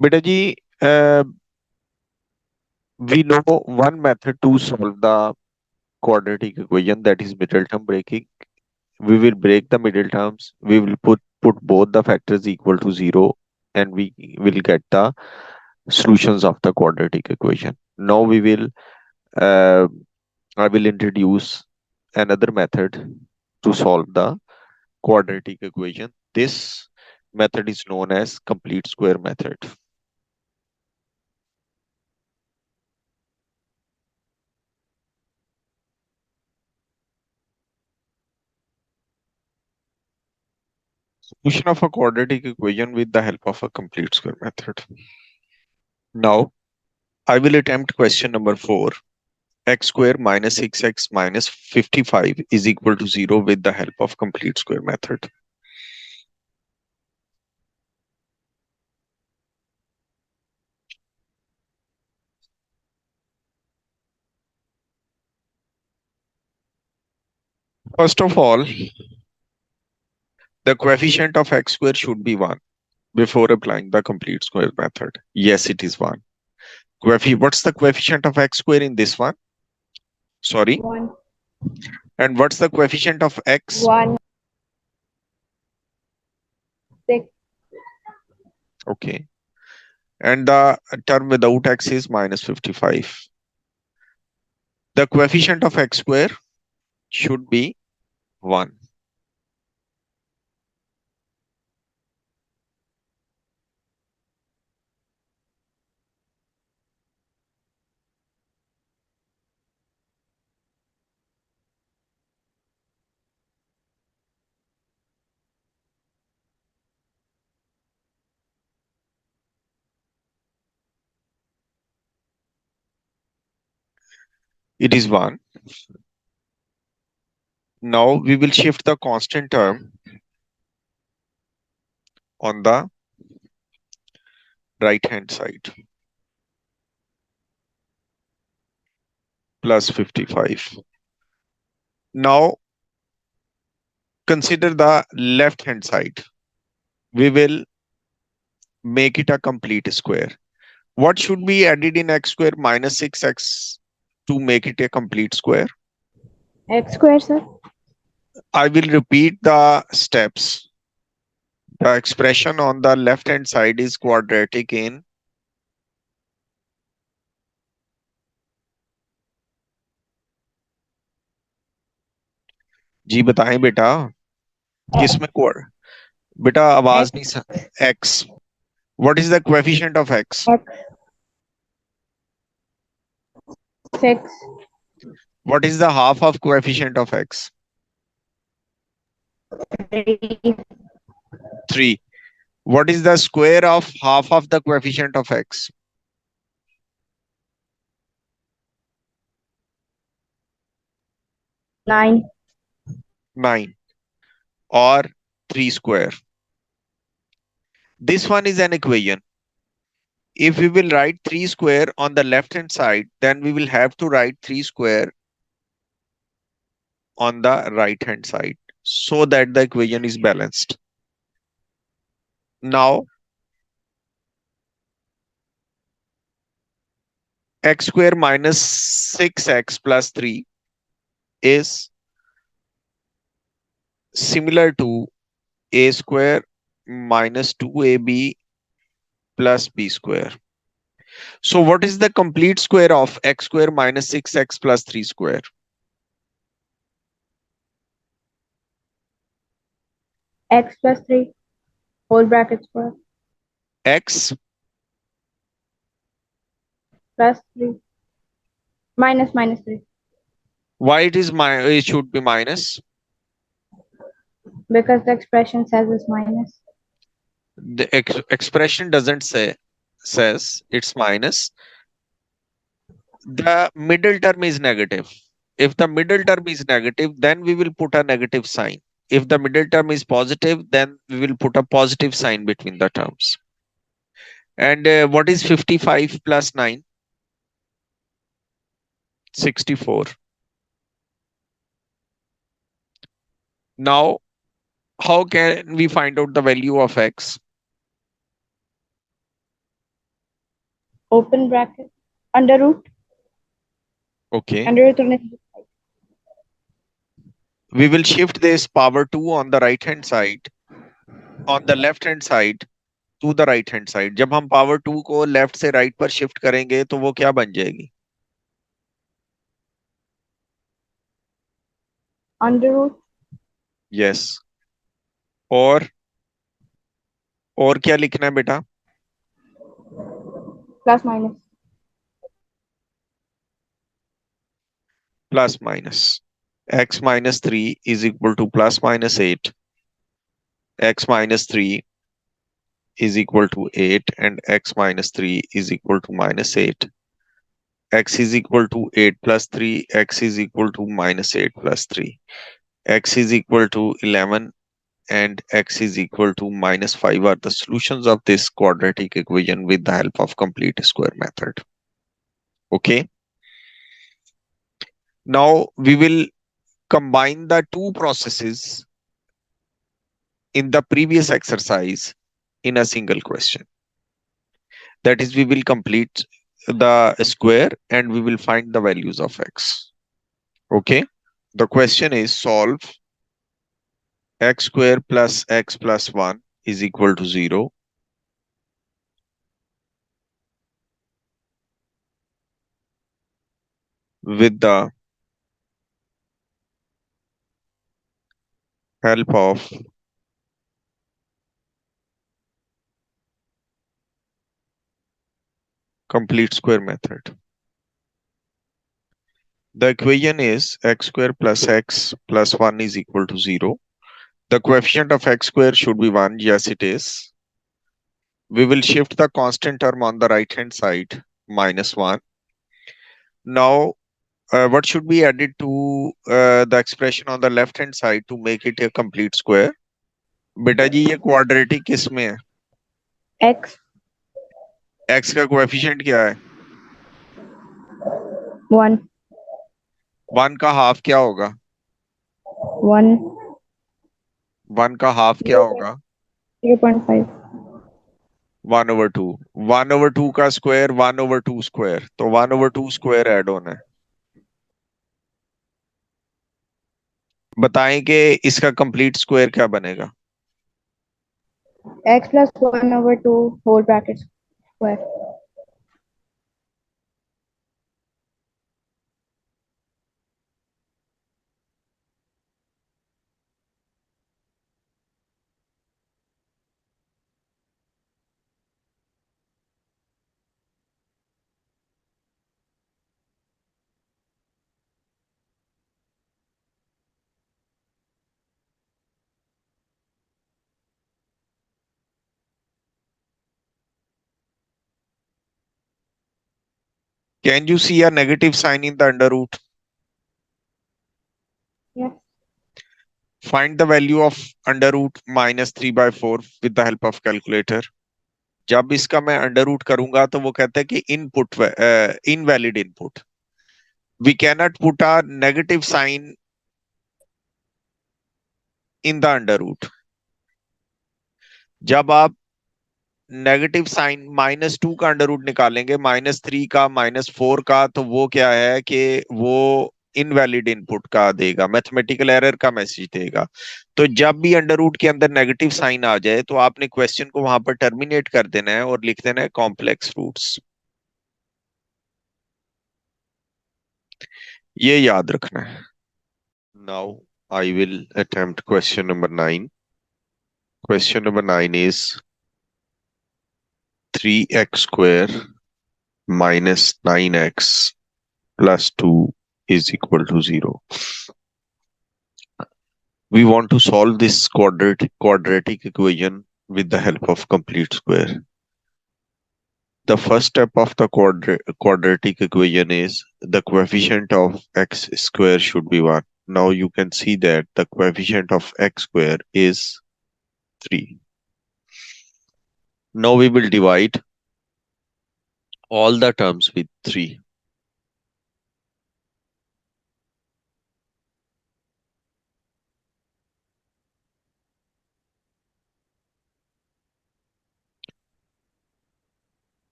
Beta ji, we know one method to solve the quadratic equation, that is middle term breaking. We will break the middle terms. We will put both the factors equal to zero, and we will get the solutions of the quadratic equation. Now uh, I will introduce another method to solve the quadratic equation. This method is known as complete square method. Solution of a quadratic equation with the help of a complete square method. Now, I will attempt question number 4. X square minus 6x minus 55 is equal to 0 with the help of complete square method. First of all, the coefficient of x square should be 1 before applying the complete square method. Yes, it is 1. What's the coefficient of x square in this one? Sorry. 1. And what's the coefficient of x? 1. 6. Okay. And the term without x is minus 55. The coefficient of x square should be 1. It is 1. Now we will shift the constant term on the right hand side. Plus 55. Now consider the left hand side. We will make it a complete square. What should be added in x square minus 6x to make it a complete square? X square, sir. I will repeat the steps. The expression on the left hand side is quadratic in जी बताएं बेटा किस में बेटा आवाज X. नहीं x. What is the coefficient of x? X. 6. What is the half of coefficient of x? 3. 3. What is the square of half of the coefficient of x? 9. 9 or 3 square. This one is an equation. If we will write 3 square on the left hand side, then we will have to write 3 square on the right hand side so that the equation is balanced. Now, x square minus 6x plus 3 is similar to a square minus 2ab plus b square. So what is the complete square of x square minus 6x plus 3 square? X plus 3. Whole bracket square. X Plus 3. Minus 3. why it should be minus? Because the expression says it's minus. The expression doesn't says it's minus. The middle term is negative. If the middle term is negative, then we will put a negative sign. If the middle term is positive, then we will put a positive sign between the terms. And what is 55 plus 9? 64. Now, how can we find out the value of x? open bracket, under root, Okay. under root on the We will shift this power 2 on the right hand side, on the left hand side to the right hand side. जब हम power two को left से right पर shift करेंगे तो वो क्या बन जाएगी? under root, yes. और क्या लिखना है बेटा? plus minus. Plus minus. x minus three is equal to plus minus eight. x minus 3 is equal to 8 and x minus 3 is equal to minus 8. X is equal to 8 plus 3. X is equal to minus 8 plus 3. X is equal to 11 and x is equal to minus 5 are the solutions of this quadratic equation with the help of complete square method. Okay. Now we will combine the two processes in the previous exercise in a single question. That is, we will complete the square and we will find the values of x. Okay. The question is solve x square plus x plus 1 is equal to 0 with the help of complete square method. The equation is x square plus x plus 1 is equal to 0. The coefficient of x square should be 1. Yes, it is. We will shift the constant term on the right hand side, minus 1. Now, what should be added to the expression on the left hand side to make it a complete square? बेटा जी ये quadratic किस में है? X, x का coefficient क्या है? 1, 1 का half क्या होगा? 1, 1 का हाफ क्या होगा? 0.5. 1 over 2. 1 over 2 का स्क्वायर 1 over 2 स्क्वायर, तो 1 over 2 स्क्वायर ऐड होना है. बताएं कि इसका कंप्लीट स्क्वायर क्या बनेगा? X plus 1 over 2 whole bracket square. Can you see a negative sign in the under root? Yes. Find the value of under root minus 3 by 4 with the help of calculator. जब इसका मैं under root करूंगा तो वो कहता है कि input invalid input. We cannot put a negative sign in the under root. जब आप नेगेटिव साइन -2 का अंडर रूट निकालेंगे, -3 का, -4 का, तो वो क्या है कि वो इनवैलिड इनपुट का देगा, मैथमेटिकल एरर का मैसेज देगा. तो जब भी अंडर रूट के अंदर नेगेटिव साइन आ जाए तो आपने क्वेश्चन को वहां पर टर्मिनेट कर देना है और लिख देना है कॉम्प्लेक्स रूट्स. ये याद रखना है. Now I will attempt question number 9. Question number 9 is 3x square minus 9x plus 2 is equal to 0. We want to solve this quadratic equation with the help of complete square. The first step of the quadratic equation is the coefficient of x square should be 1. Now you can see that the coefficient of x square is 3. Now we will divide all the terms with 3.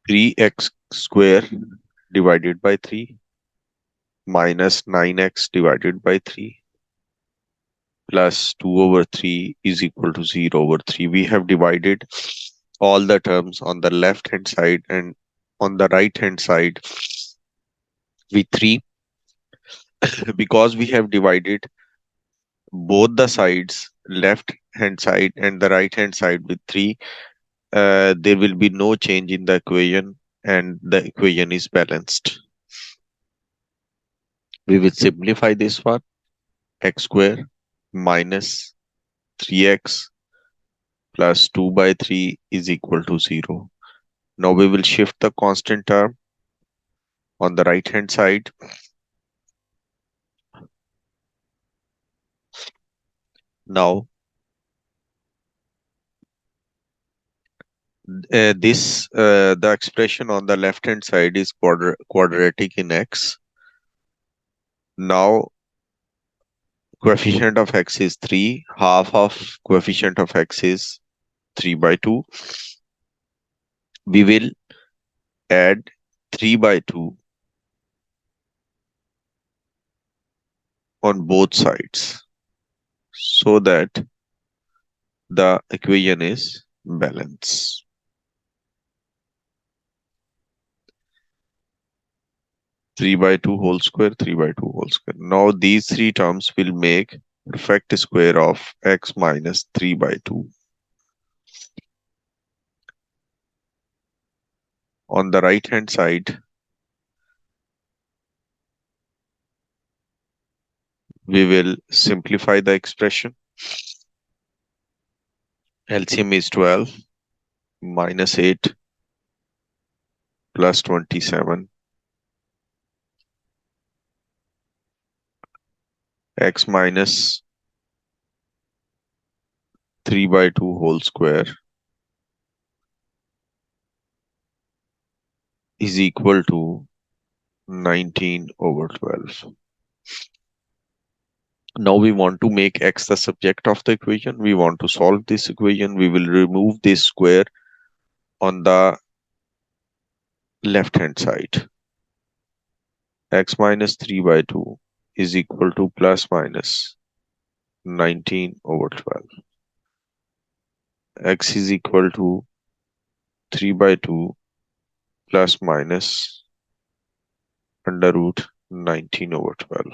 3x square divided by 3 minus 9x divided by 3 plus 2 over 3 is equal to 0 over 3. We have divided all the terms on the left hand side and on the right hand side with 3. Because we have divided both the sides, left hand side and the right hand side, with 3, there will be no change in the equation and the equation is balanced. We will simplify this one. X square minus 3x plus 2 by 3 is equal to 0. Now we will shift the constant term on the right hand side. Now the expression on the left hand side is quadratic in x. Now coefficient of x is 3, half of coefficient of x is 3 by 2. We will add 3 by 2 on both sides so that the equation is balanced. 3 by 2 whole square, 3 by 2 whole square. Now these three terms will make perfect square of x minus 3 by 2. On the right hand side, we will simplify the expression. LCM is 12 minus 8 plus 27. X minus 3 by 2 whole square is equal to 19 over 12. Now we want to make x the subject of the equation. We want to solve this equation. We will remove this square on the left hand side. X minus 3 by 2 is equal to plus minus 19 over 12. X is equal to 3 by 2 plus minus under root 19 over 12.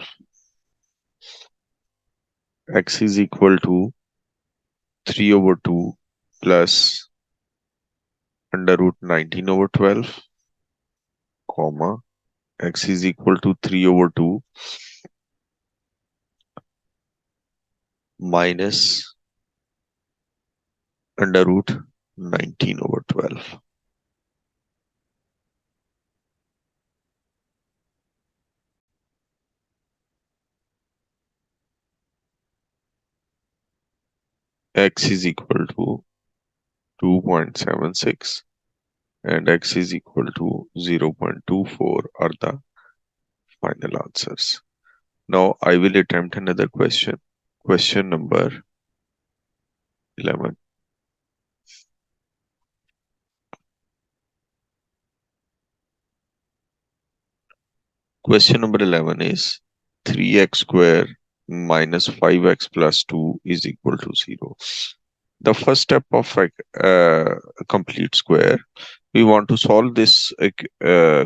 X is equal to 3 over 2 plus under root 19 over 12, comma, x is equal to 3 over 2 minus under root 19 over 12. X is equal to 2.76 and x is equal to 0.24 are the final answers. Now I will attempt another question. Question number 11. Question number 11 is 3x square minus 5x plus 2 is equal to 0. The first step of a complete square, we want to solve this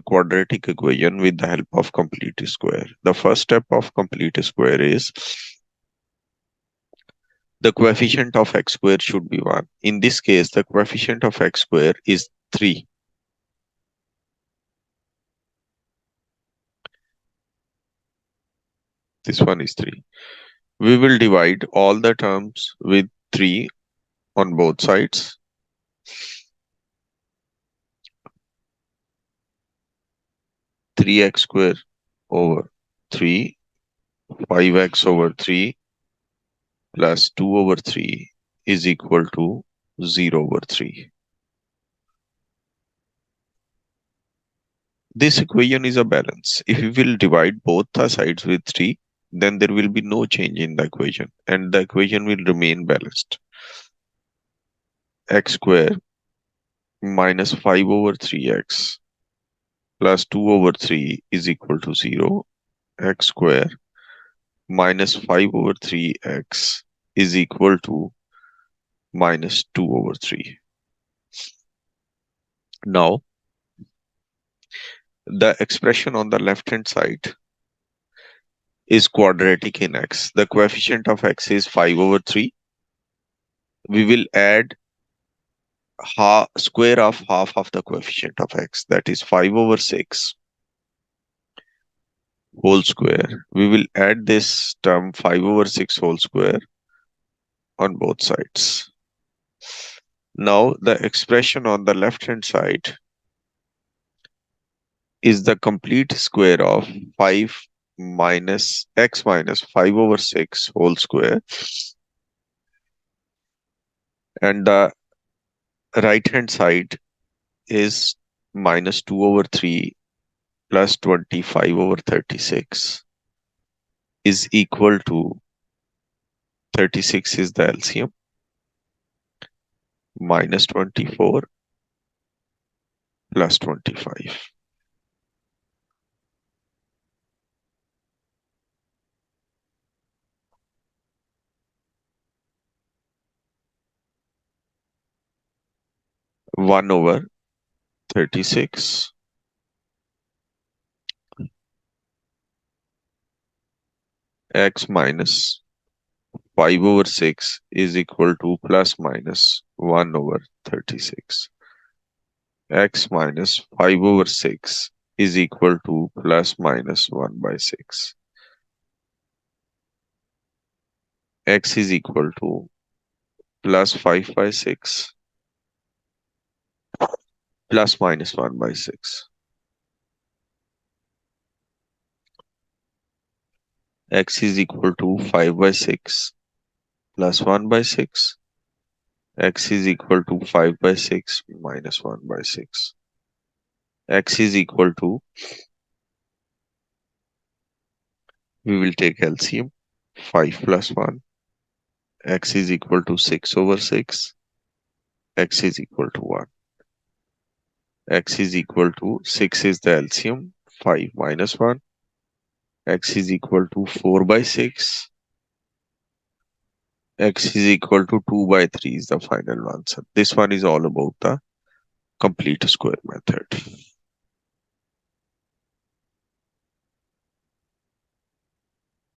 quadratic equation with the help of complete square. The first step of complete square is the coefficient of x square should be 1. In this case, the coefficient of x square is 3. This one is 3. We will divide all the terms with 3 on both sides. Three x square over 3, 5x over 3 plus 2 over 3 is equal to 0 over 3. This equation is a balance. If we will divide both the sides with 3, then there will be no change in the equation and the equation will remain balanced. X square minus 5 over 3x plus 2 over 3 is equal to 0. X square minus 5 over 3x is equal to minus 2 over 3. Now, the expression on the left hand side is quadratic in x. The coefficient of x is 5 over 3. We will add square of half of the coefficient of x, that is 5 over 6 whole square. We will add this term 5 over 6 whole square on both sides. Now the expression on the left hand side is the complete square of 5 minus x minus 5 over 6 whole square, and the right hand side is minus 2 over 3 plus 25 over 36 is equal to 36 is the LCM minus 24 plus 25. One over 36 x minus 5 over 6 is equal to plus minus 1 over 36. X minus 5 over 6 is equal to plus minus 1 by 6. X is equal to plus 5 by 6 plus minus 1 by 6. X is equal to 5 by 6 plus 1 by 6. X is equal to 5 by 6 minus 1 by 6. X is equal to, we will take LCM, 5 plus 1. X is equal to 6 over 6. X is equal to 1. X is equal to 6 is the LCM, 5 minus 1. X is equal to 4 by 6. X is equal to 2 by 3 is the final answer. This one is all about the complete square method.